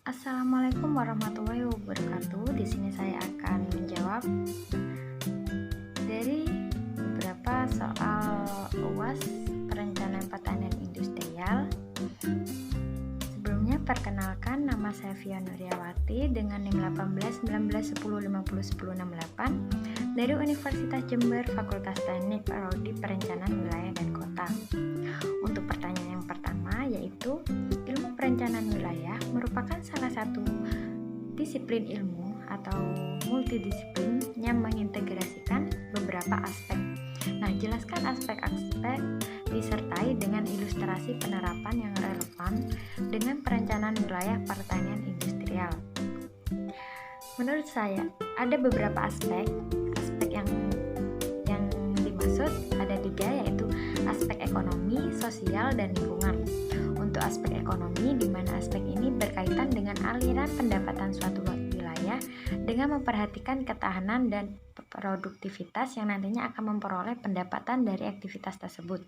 Assalamualaikum warahmatullahi wabarakatuh. Di sini saya akan menjawab dari beberapa soal UAS Perencanaan Pertanian Industrial. Sebelumnya perkenalkan, nama saya Fia Nuryawati dengan NIM 18 19 10 50 10 68 dari Universitas Jember, Fakultas Teknik Prodi Perencanaan Wilayah dan Kota. Untuk pertanyaan yang pertama yaitu ilmu perencanaan wilayah merupakan salah satu disiplin ilmu atau multidisiplin yang mengintegrasikan beberapa aspek. Nah, jelaskan aspek-aspek disertai dengan ilustrasi penerapan yang relevan dengan perencanaan wilayah pertanian industrial. Menurut saya, ada beberapa aspek yang dimaksud ada 3, yaitu aspek ekonomi, sosial, dan lingkungan. Untuk aspek ekonomi, di mana aspek ini berkaitan dengan aliran pendapatan suatu wilayah dengan memperhatikan ketahanan dan produktivitas yang nantinya akan memperoleh pendapatan dari aktivitas tersebut.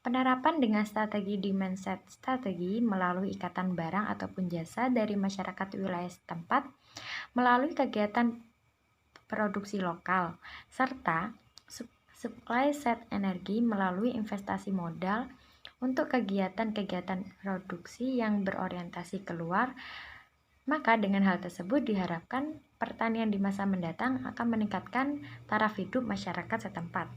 Penerapan dengan strategi demand side strategi melalui ikatan barang ataupun jasa dari masyarakat wilayah setempat melalui kegiatan produksi lokal, serta supply side energi melalui investasi modal untuk kegiatan-kegiatan produksi yang berorientasi keluar. Maka dengan hal tersebut diharapkan pertanian di masa mendatang akan meningkatkan taraf hidup masyarakat setempat.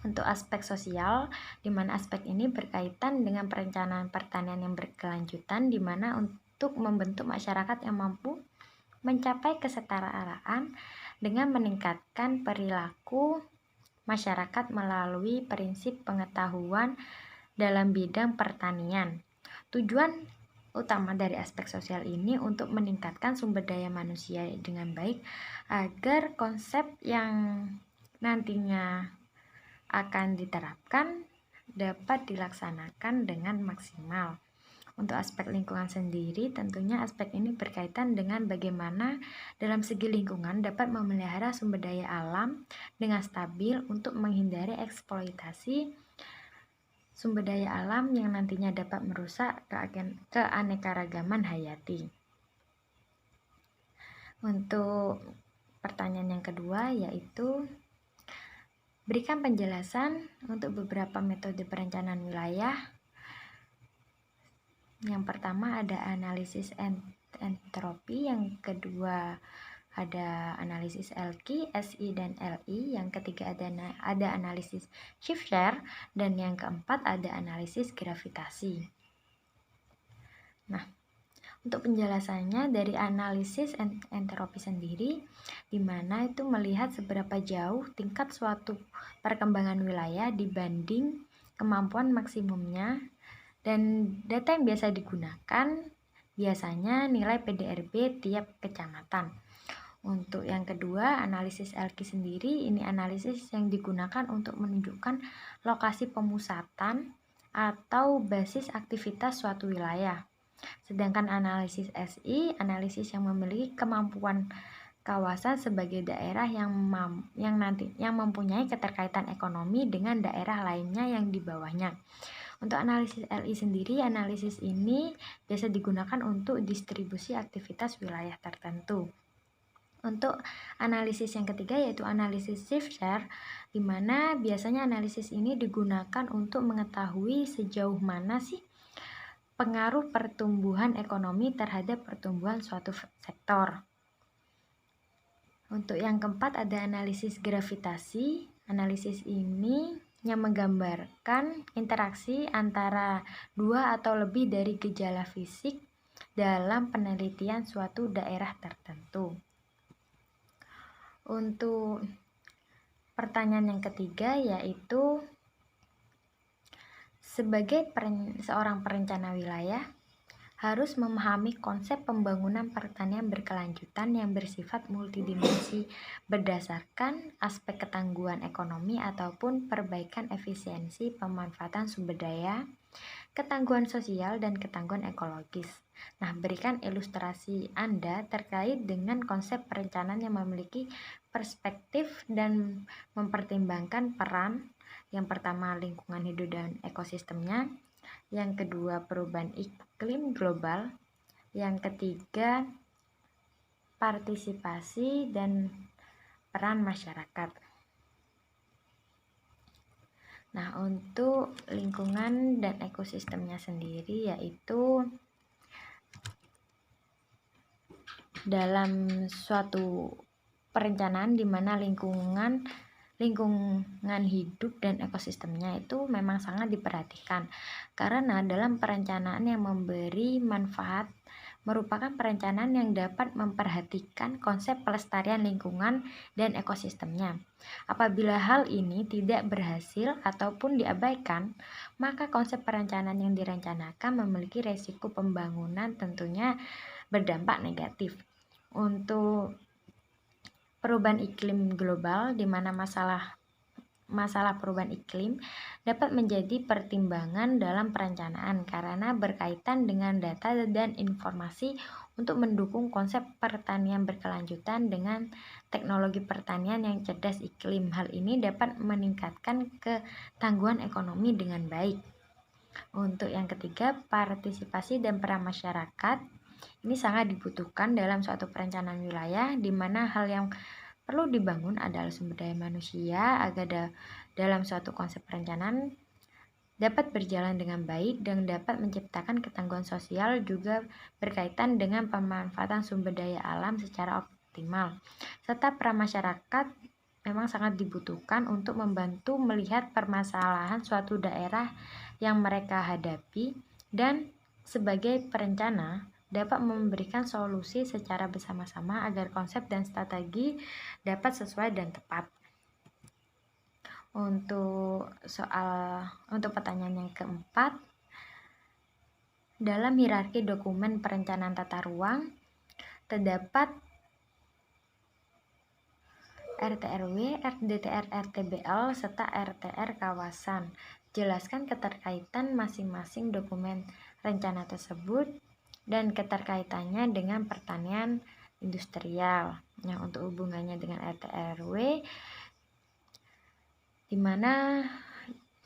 Untuk aspek sosial, di mana aspek ini berkaitan dengan perencanaan pertanian yang berkelanjutan, di mana untuk membentuk masyarakat yang mampu mencapai kesetaraan dengan meningkatkan perilaku masyarakat melalui prinsip pengetahuan dalam bidang pertanian. Tujuan utama dari aspek sosial ini untuk meningkatkan sumber daya manusia dengan baik agar konsep yang nantinya akan diterapkan dapat dilaksanakan dengan maksimal. Untuk aspek lingkungan sendiri, tentunya aspek ini berkaitan dengan bagaimana dalam segi lingkungan dapat memelihara sumber daya alam dengan stabil untuk menghindari eksploitasi sumber daya alam yang nantinya dapat merusak keanekaragaman hayati. Untuk pertanyaan yang kedua yaitu berikan penjelasan untuk beberapa metode perencanaan wilayah. Yang pertama ada analisis entropi, yang kedua ada analisis LQ, SI, dan LI, yang ketiga ada analisis Schiffler, dan yang keempat ada analisis gravitasi. Nah, untuk penjelasannya dari analisis entropi sendiri, di mana itu melihat seberapa jauh tingkat suatu perkembangan wilayah dibanding kemampuan maksimumnya, dan data yang biasa digunakan biasanya nilai PDRB tiap kecamatan. Untuk yang kedua, analisis LQ sendiri, ini analisis yang digunakan untuk menunjukkan lokasi pemusatan atau basis aktivitas suatu wilayah. Sedangkan analisis SI, analisis yang memiliki kemampuan kawasan sebagai daerah yang mempunyai keterkaitan ekonomi dengan daerah lainnya yang di bawahnya. Untuk analisis LI sendiri, analisis ini biasa digunakan untuk distribusi aktivitas wilayah tertentu. Untuk analisis yang ketiga yaitu analisis Schiffler, di mana biasanya analisis ini digunakan untuk mengetahui sejauh mana sih pengaruh pertumbuhan ekonomi terhadap pertumbuhan suatu sektor. Untuk yang keempat ada analisis gravitasi. Analisis ini yang menggambarkan interaksi antara dua atau lebih dari gejala fisik dalam penelitian suatu daerah tertentu. Untuk pertanyaan yang ketiga yaitu sebagai seorang perencana wilayah harus memahami konsep pembangunan pertanian berkelanjutan yang bersifat multidimensi berdasarkan aspek ketangguhan ekonomi ataupun perbaikan efisiensi pemanfaatan sumber daya, ketangguhan sosial, dan ketangguhan ekologis. Nah, berikan ilustrasi Anda terkait dengan konsep perencanaan yang memiliki perspektif dan mempertimbangkan peran yang pertama lingkungan hidup dan ekosistemnya, yang kedua perubahan iklim global, Yang ketiga, partisipasi dan peran masyarakat. Nah, untuk lingkungan dan ekosistemnya sendiri yaitu dalam suatu perencanaan di mana lingkungan hidup dan ekosistemnya itu memang sangat diperhatikan, karena dalam perencanaan yang memberi manfaat merupakan perencanaan yang dapat memperhatikan konsep pelestarian lingkungan dan ekosistemnya. Apabila hal ini tidak berhasil ataupun diabaikan, maka konsep perencanaan yang direncanakan memiliki resiko pembangunan tentunya berdampak negatif. Untuk perubahan iklim global, di mana masalah perubahan iklim dapat menjadi pertimbangan dalam perencanaan karena berkaitan dengan data dan informasi untuk mendukung konsep pertanian berkelanjutan dengan teknologi pertanian yang cerdas iklim. Hal ini dapat meningkatkan ketangguhan ekonomi dengan baik. Untuk yang ketiga, partisipasi dan peran masyarakat ini sangat dibutuhkan dalam suatu perencanaan wilayah, di mana hal yang perlu dibangun adalah sumber daya manusia agar dalam suatu konsep perencanaan dapat berjalan dengan baik dan dapat menciptakan ketangguhan sosial, juga berkaitan dengan pemanfaatan sumber daya alam secara optimal. Serta peran masyarakat memang sangat dibutuhkan untuk membantu melihat permasalahan suatu daerah yang mereka hadapi dan sebagai perencana dapat memberikan solusi secara bersama-sama agar konsep dan strategi dapat sesuai dan tepat. Untuk pertanyaan yang keempat, dalam hierarki dokumen perencanaan tata ruang terdapat RT/RW, RDTR, RTBL, serta RTR kawasan. Jelaskan keterkaitan masing-masing dokumen rencana tersebut dan keterkaitannya dengan pertanian industrial. Nah, untuk hubungannya dengan RT/RW, di mana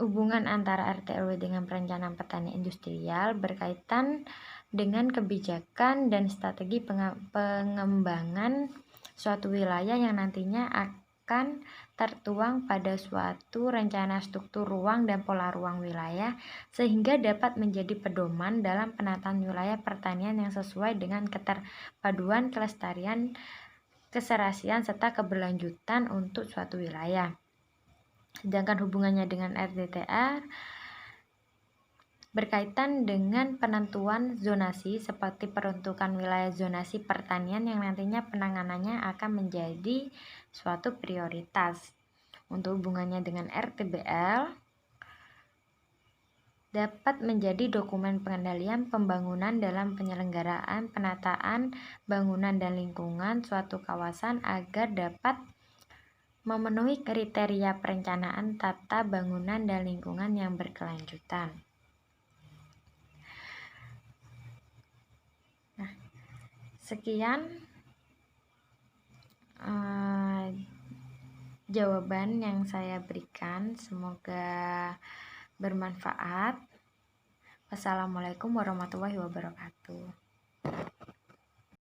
hubungan antara RT/RW dengan perencanaan pertanian industrial berkaitan dengan kebijakan dan strategi pengembangan suatu wilayah yang nantinya akan tertuang pada suatu rencana struktur ruang dan pola ruang wilayah, sehingga dapat menjadi pedoman dalam penataan wilayah pertanian yang sesuai dengan keterpaduan, kelestarian, keserasian, serta keberlanjutan untuk suatu wilayah. Sedangkan hubungannya dengan RDTR berkaitan dengan penentuan zonasi seperti peruntukan wilayah zonasi pertanian yang nantinya penanganannya akan menjadi suatu prioritas. Untuk hubungannya dengan RTBL dapat menjadi dokumen pengendalian pembangunan dalam penyelenggaraan penataan bangunan dan lingkungan suatu kawasan agar dapat memenuhi kriteria perencanaan tata bangunan dan lingkungan yang berkelanjutan. Nah, sekian jawaban yang saya berikan, semoga bermanfaat. Wassalamualaikum warahmatullahi wabarakatuh.